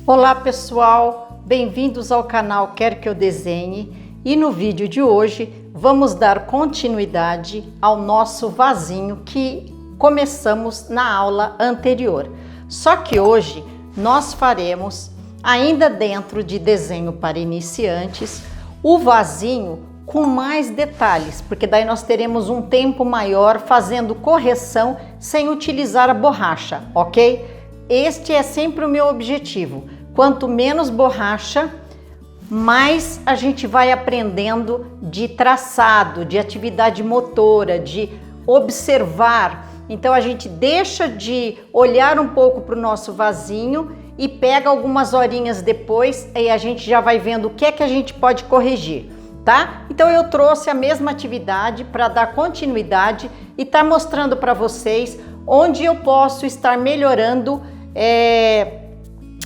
Olá pessoal, bem-vindos ao canal Quer Que Eu Desenhe, e no vídeo de hoje vamos dar continuidade ao nosso vasinho que começamos na aula anterior. Só que hoje nós faremos, ainda dentro de desenho para iniciantes, o vasinho com mais detalhes, porque daí nós teremos um tempo maior fazendo correção sem utilizar a borracha, ok? Este é sempre o meu objetivo. Quanto menos borracha, mais a gente vai aprendendo de traçado, de atividade motora, de observar. Então a gente deixa de olhar um pouco para o nosso vasinho e pega algumas horinhas depois e a gente já vai vendo o que é que a gente pode corrigir, tá? Então eu trouxe a mesma atividade para dar continuidade e tá mostrando para vocês onde eu posso estar melhorando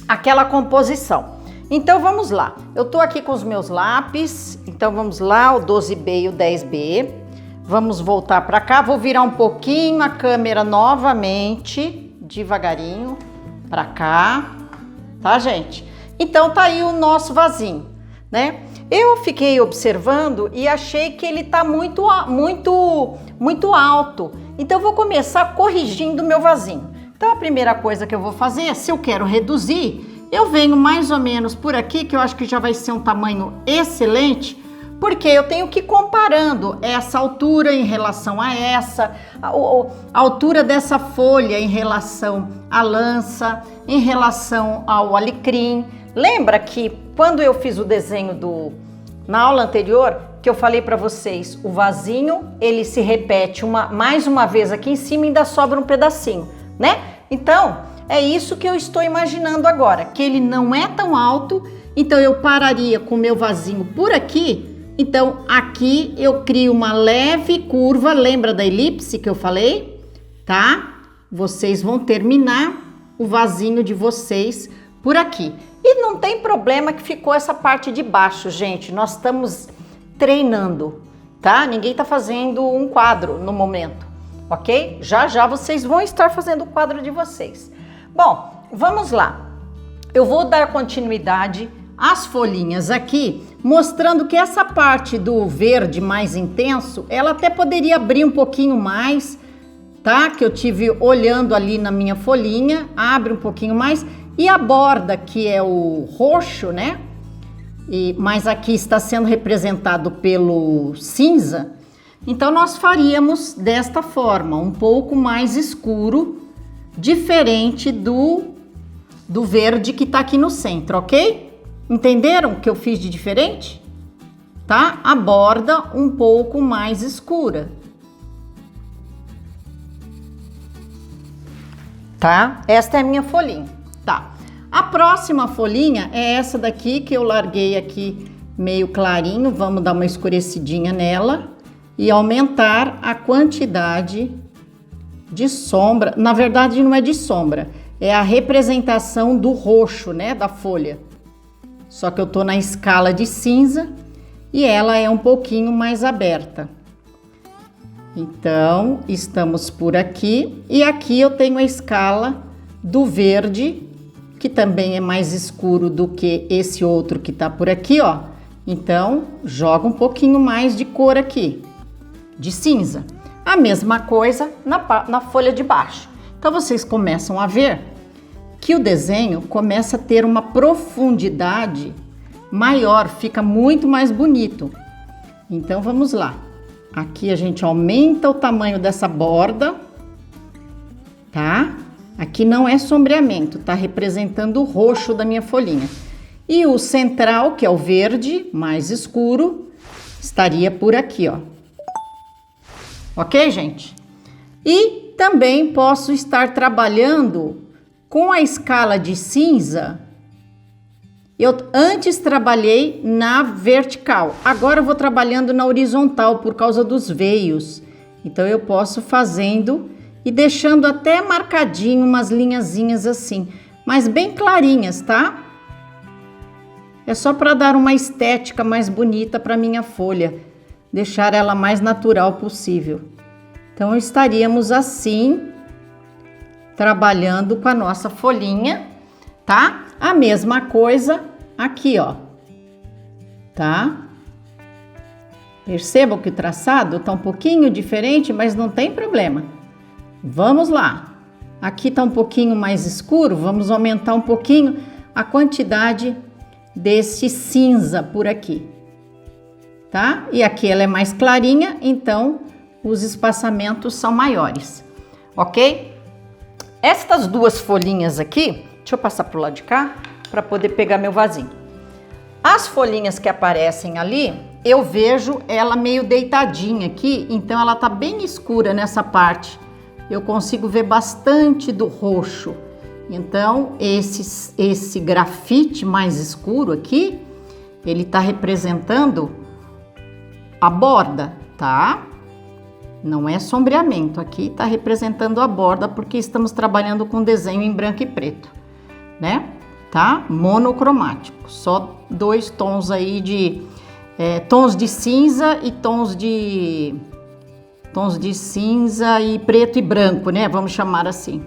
aquela composição. Então vamos lá, eu tô aqui com os meus lápis, então vamos lá, o 12B e o 10B. Vamos voltar para cá, vou virar um pouquinho a câmera novamente, devagarinho, para cá, tá gente? Então tá aí o nosso vasinho, né? Eu fiquei observando e achei que ele tá muito alto, então eu vou começar corrigindo o meu vasinho. Então a primeira coisa que eu vou fazer, se eu quero reduzir, eu venho mais ou menos por aqui, que eu acho que já vai ser um tamanho excelente, porque eu tenho que ir comparando essa altura em relação a essa, a altura dessa folha em relação à lança, em relação ao alecrim. Lembra que quando eu fiz o desenho na aula anterior, que eu falei para vocês, o vasinho, ele se repete mais uma vez aqui em cima e ainda sobra um pedacinho, né? Então, é isso que eu estou imaginando agora, que ele não é tão alto, então eu pararia com o meu vasinho por aqui. Então, aqui eu crio uma leve curva, lembra da elipse que eu falei? Tá? Vocês vão terminar o vasinho de vocês por aqui. E não tem problema que ficou essa parte de baixo, gente. Nós estamos treinando, tá? Ninguém tá fazendo um quadro no momento, ok? Já já vocês vão estar fazendo o quadro de vocês. Bom, vamos lá. Eu vou dar continuidade às folhinhas aqui, mostrando que essa parte do verde mais intenso, ela até poderia abrir um pouquinho mais, tá? Que eu tive olhando ali na minha folhinha, abre um pouquinho mais. E a borda, que é o roxo, né? Mas aqui está sendo representado pelo cinza. Então, nós faríamos desta forma, um pouco mais escuro, diferente do verde que está aqui no centro, ok? Entenderam o que eu fiz de diferente? Tá? A borda um pouco mais escura. Tá? Esta é a minha folhinha. Tá. A próxima folhinha é essa daqui que eu larguei aqui meio clarinho. Vamos dar uma escurecidinha nela e aumentar a quantidade de sombra. Na verdade, não é de sombra, é a representação do roxo, né, da folha. Só que eu tô na escala de cinza e ela é um pouquinho mais aberta. Então, estamos por aqui e aqui eu tenho a escala do verde, que também é mais escuro do que esse outro que tá por aqui, ó. Então, joga um pouquinho mais de cor aqui, de cinza. A mesma coisa na folha de baixo. Então, vocês começam a ver que o desenho começa a ter uma profundidade maior, fica muito mais bonito. Então, vamos lá. Aqui a gente aumenta o tamanho dessa borda, tá? Aqui não é sombreamento, tá representando o roxo da minha folhinha. E o central, que é o verde mais escuro, estaria por aqui, ó. Ok, gente? E também posso estar trabalhando com a escala de cinza. Eu antes trabalhei na vertical, agora eu vou trabalhando na horizontal por causa dos veios. Então eu posso fazendo e deixando até marcadinho umas linhazinhas assim, mas bem clarinhas, tá? É só para dar uma estética mais bonita para minha folha, deixar ela mais natural possível. Então estaríamos assim, trabalhando com a nossa folhinha, tá? A mesma coisa aqui, ó, tá? Percebam que o traçado tá um pouquinho diferente, mas não tem problema. Vamos lá. Aqui tá um pouquinho mais escuro, vamos aumentar um pouquinho a quantidade desse cinza por aqui, tá? E aqui ela é mais clarinha, então os espaçamentos são maiores, ok? Estas duas folhinhas aqui, deixa eu passar pro lado de cá para poder pegar meu vasinho. As folhinhas que aparecem ali, eu vejo ela meio deitadinha aqui, então ela tá bem escura nessa parte. Eu consigo ver bastante do roxo. Então, esse grafite mais escuro aqui, ele tá representando a borda, tá? Não é sombreamento, aqui tá representando a borda, porque estamos trabalhando com desenho em branco e preto, né? Tá? Monocromático, só 2 tons aí de tons de cinza e tons de cinza e preto e branco, né? Vamos chamar assim.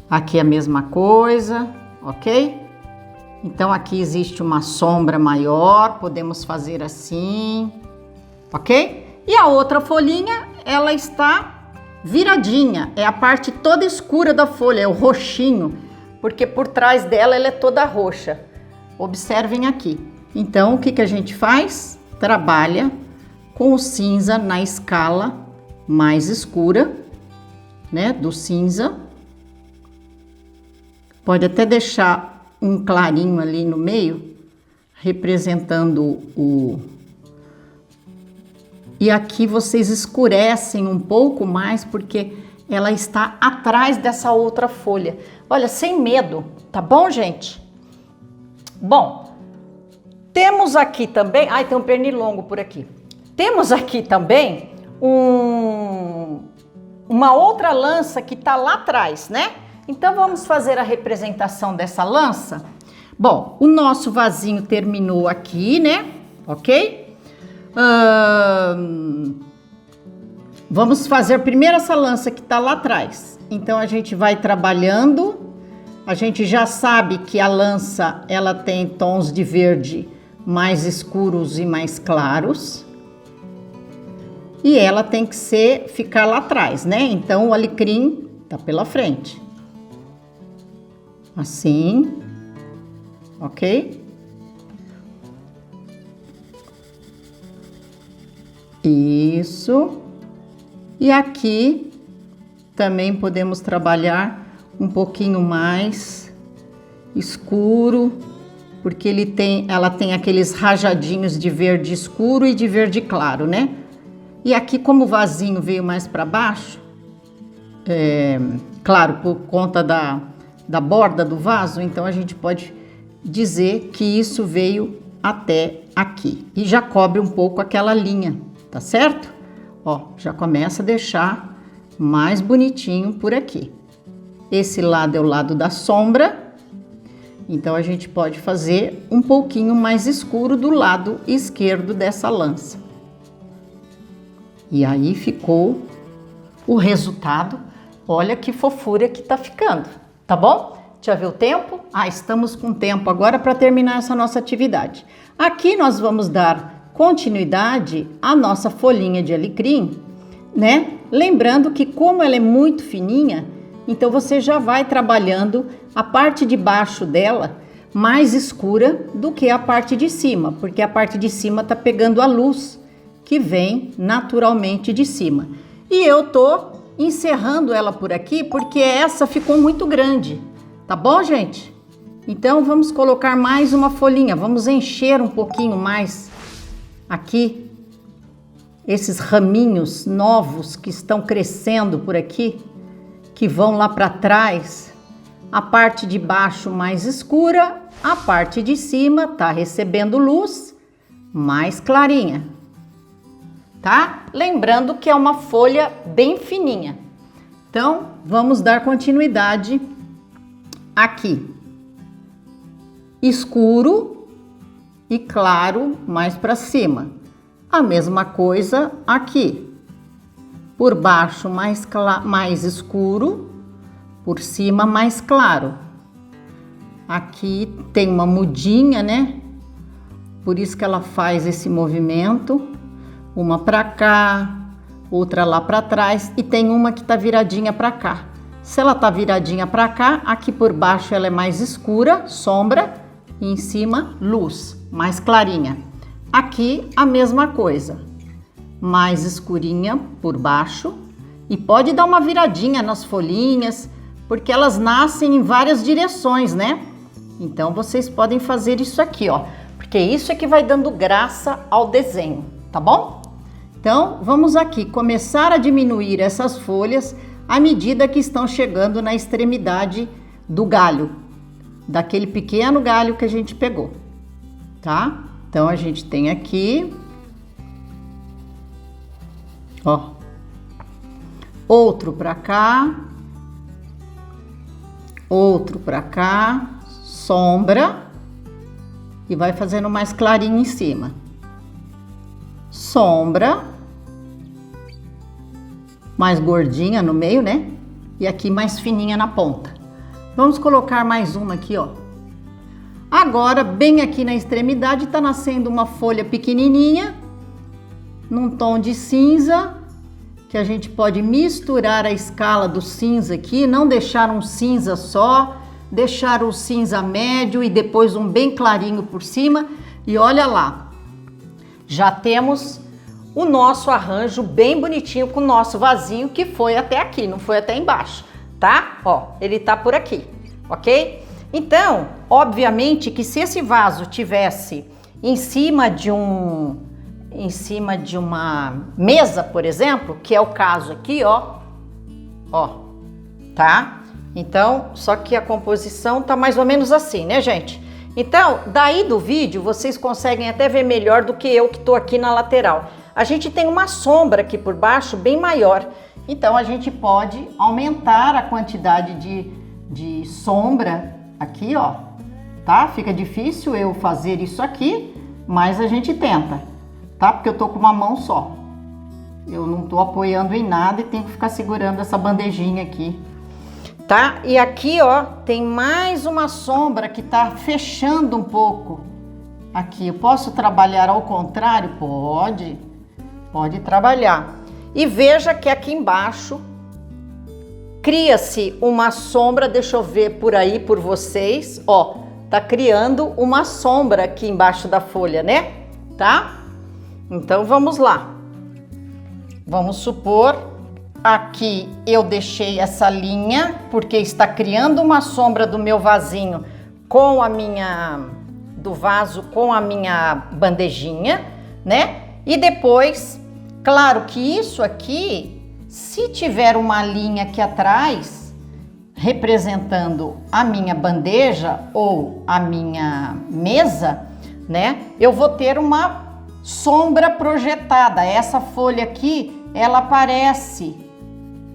Aqui é a mesma coisa, ok? Então aqui existe uma sombra maior, podemos fazer assim, ok? E a outra folhinha, ela está viradinha, é a parte toda escura da folha, é o roxinho, porque por trás dela ela é toda roxa. Observem aqui. Então, o que que a gente faz? Trabalha com o cinza na escala mais escura, né, do cinza. Pode até deixar um clarinho ali no meio, representando o... E aqui vocês escurecem um pouco mais, porque ela está atrás dessa outra folha. Olha, sem medo, tá bom, gente? Bom, temos aqui também... Ai, tem um pernilongo por aqui. Temos aqui também uma outra lança que tá lá atrás, né? Então, vamos fazer a representação dessa lança. Bom, o nosso vasinho terminou aqui, né? Ok? Vamos fazer primeiro essa lança que tá lá atrás. Então, a gente vai trabalhando. A gente já sabe que a lança, ela tem tons de verde mais escuros e mais claros. E ela tem que ficar lá atrás, né? Então, o alecrim tá pela frente. Assim, ok? Isso. E aqui também podemos trabalhar um pouquinho mais escuro, porque ela tem aqueles rajadinhos de verde escuro e de verde claro, né? E aqui, como o vasinho veio mais para baixo, claro, por conta da borda do vaso, então a gente pode dizer que isso veio até aqui. E já cobre um pouco aquela linha, tá certo? Ó, já começa a deixar mais bonitinho por aqui. Esse lado é o lado da sombra, então a gente pode fazer um pouquinho mais escuro do lado esquerdo dessa lança. E aí ficou o resultado. Olha que fofura que tá ficando, tá bom? Já viu o tempo? Estamos com tempo agora para terminar essa nossa atividade. Aqui nós vamos dar continuidade à nossa folhinha de alecrim, né? Lembrando que como ela é muito fininha, então você já vai trabalhando a parte de baixo dela mais escura do que a parte de cima, porque a parte de cima tá pegando a luz que vem naturalmente de cima. E eu tô encerrando ela por aqui porque essa ficou muito grande, tá bom, gente? Então vamos colocar mais uma folhinha, vamos encher um pouquinho mais aqui esses raminhos novos que estão crescendo por aqui, que vão lá para trás. A parte de baixo mais escura, a parte de cima tá recebendo luz mais clarinha, tá? Lembrando que é uma folha bem fininha. Então, vamos dar continuidade aqui. Escuro e claro mais para cima. A mesma coisa aqui. Por baixo mais escuro, por cima mais claro. Aqui tem uma mudinha, né? Por isso que ela faz esse movimento. Uma para cá, outra lá para trás e tem uma que tá viradinha para cá. Se ela tá viradinha para cá, aqui por baixo ela é mais escura, sombra, e em cima luz, mais clarinha. Aqui a mesma coisa, mais escurinha por baixo e pode dar uma viradinha nas folhinhas, porque elas nascem em várias direções, né? Então vocês podem fazer isso aqui, ó, porque isso é que vai dando graça ao desenho, tá bom? Então vamos aqui começar a diminuir essas folhas à medida que estão chegando na extremidade do galho, daquele pequeno galho que a gente pegou, tá? Então a gente tem aqui, ó, outro para cá, outro para cá, sombra e vai fazendo mais clarinho em cima, sombra, mais gordinha no meio, né? E aqui mais fininha na ponta. Vamos colocar mais uma aqui, ó. Agora, bem aqui na extremidade, tá nascendo uma folha pequenininha, num tom de cinza, que a gente pode misturar a escala do cinza aqui, não deixar um cinza só, deixar o cinza médio e depois um bem clarinho por cima. E olha lá, já temos o nosso arranjo bem bonitinho com o nosso vasinho, que foi até aqui, não foi até embaixo, tá? Ó, ele tá por aqui, ok? Então, obviamente que se esse vaso tivesse em cima de uma mesa, por exemplo, que é o caso aqui, ó, tá? Então, só que a composição tá mais ou menos assim, né, gente? Então, daí do vídeo, vocês conseguem até ver melhor do que eu que tô aqui na lateral. A gente tem uma sombra aqui por baixo bem maior, então a gente pode aumentar a quantidade de sombra aqui, ó, tá? Fica difícil eu fazer isso aqui, mas a gente tenta, tá? Porque eu tô com uma mão só. Eu não tô apoiando em nada e tenho que ficar segurando essa bandejinha aqui, tá? E aqui, ó, tem mais uma sombra que tá fechando um pouco. Aqui, eu posso trabalhar ao contrário? Pode trabalhar. E veja que aqui embaixo cria-se uma sombra, deixa eu ver por aí por vocês, ó, tá criando uma sombra aqui embaixo da folha, né? Tá? Então vamos lá. Vamos supor, aqui eu deixei essa linha, porque está criando uma sombra do meu vasinho com do vaso com a minha bandejinha, né? E depois, claro que isso aqui, se tiver uma linha aqui atrás, representando a minha bandeja ou a minha mesa, né? Eu vou ter uma sombra projetada. Essa folha aqui, ela aparece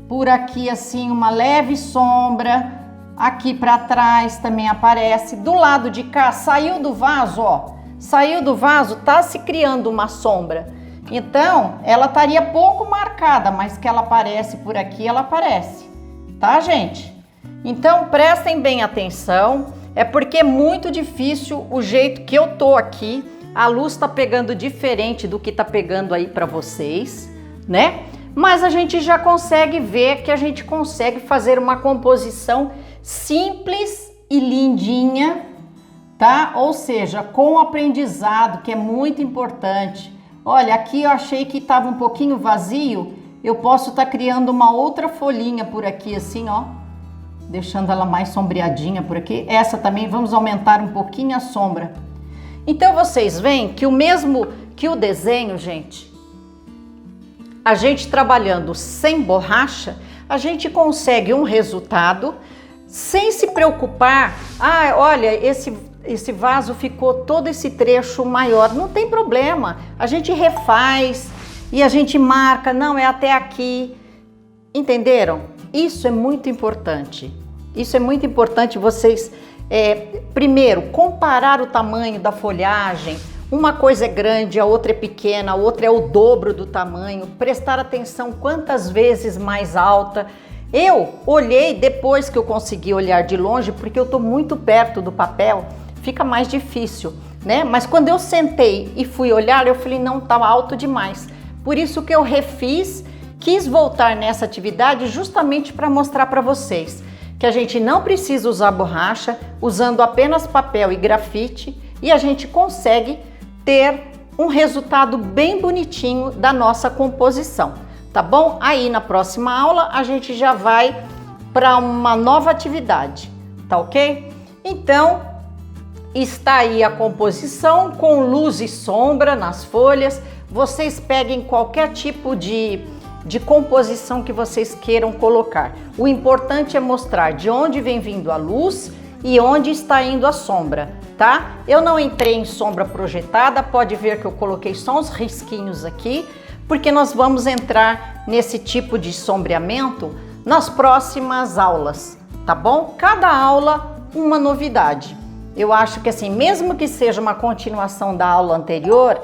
por aqui assim, uma leve sombra. Aqui para trás também aparece. Do lado de cá, saiu do vaso, ó. Saiu do vaso, tá se criando uma sombra. Então, ela estaria pouco marcada, mas que ela aparece por aqui, ela aparece. Tá, gente? Então, prestem bem atenção. É porque é muito difícil o jeito que eu tô aqui. A luz tá pegando diferente do que tá pegando aí para vocês, né? Mas a gente já consegue ver que a gente consegue fazer uma composição simples e lindinha, tá? Ou seja, com o aprendizado, que é muito importante. Olha, aqui eu achei que estava um pouquinho vazio, eu posso estar criando uma outra folhinha por aqui assim, ó, deixando ela mais sombreadinha por aqui. Essa também, vamos aumentar um pouquinho a sombra. Então vocês veem que o mesmo que o desenho, gente, a gente trabalhando sem borracha, a gente consegue um resultado sem se preocupar. Ah, olha, esse vaso ficou todo esse trecho maior. Não tem problema, a gente refaz e a gente marca, não, é até aqui. Entenderam? Isso é muito importante. Isso é muito importante vocês, primeiro, comparar o tamanho da folhagem. Uma coisa é grande, a outra é pequena, a outra é o dobro do tamanho. Prestar atenção quantas vezes mais alta Eu olhei depois que eu consegui olhar de longe, porque eu estou muito perto do papel, fica mais difícil, né? Mas quando eu sentei e fui olhar, eu falei, não, tá alto demais. Por isso que eu refiz, quis voltar nessa atividade justamente para mostrar para vocês que a gente não precisa usar borracha, usando apenas papel e grafite, e a gente consegue ter um resultado bem bonitinho da nossa composição, tá bom? Aí na próxima aula a gente já vai para uma nova atividade, tá ok? Então, está aí a composição com luz e sombra nas folhas. Vocês peguem qualquer tipo de composição que vocês queiram colocar. O importante é mostrar de onde vem vindo a luz e onde está indo a sombra, tá? Eu não entrei em sombra projetada, pode ver que eu coloquei só uns risquinhos aqui, porque nós vamos entrar nesse tipo de sombreamento nas próximas aulas, tá bom? Cada aula uma novidade. Eu acho que assim, mesmo que seja uma continuação da aula anterior,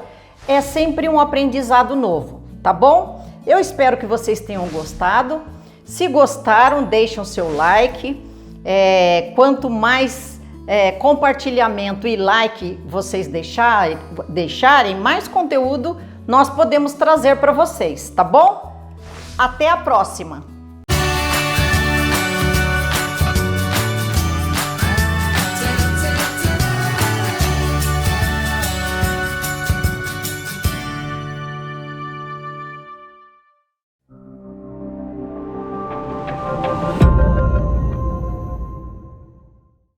é sempre um aprendizado novo, tá bom? Eu espero que vocês tenham gostado. Se gostaram, deixem o seu like. Quanto mais compartilhamento e like vocês deixarem, mais conteúdo nós podemos trazer para vocês, tá bom? Até a próxima!